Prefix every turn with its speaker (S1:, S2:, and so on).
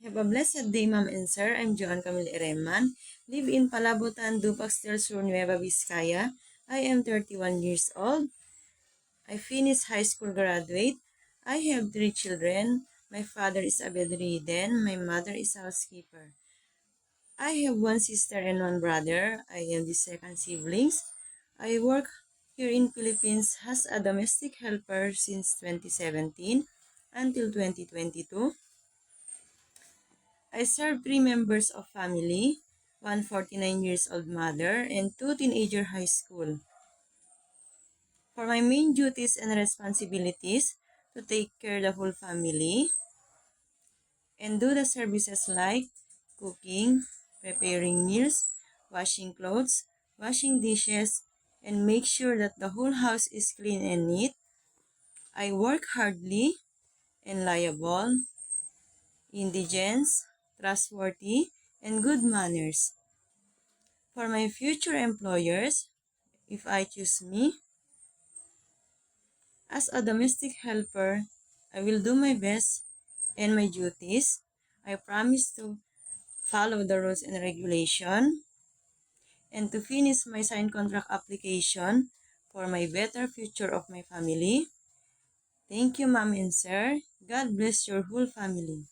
S1: Have a blessed day, Ma'am and Sir. I'm Joan Camille Ereman. Live in Palabutan, Dupax del Sur, Nueva Vizcaya. I am 31 years old. I finished high school graduate. I have 3 children. My father is a bedridden. My mother is a housekeeper. I have 1 sister and 1 brother. I am the second siblings. I work here in Philippines as a domestic helper since 2017 until 2022. I serve 3 members of family, one 49 years old mother, and 2 teenager high school. For my main duties and responsibilities, to take care the whole family, and do the services like cooking, preparing meals, washing clothes, washing dishes, and make sure that the whole house is clean and neat. I work hardly and liable, indigent, trustworthy, and good manners. For my future employers, if I choose me, as a domestic helper, I will do my best and my duties. I promise to follow the rules and regulation and to finish my signed contract application for my better future of my family. Thank you, Ma'am and Sir. God bless your whole family.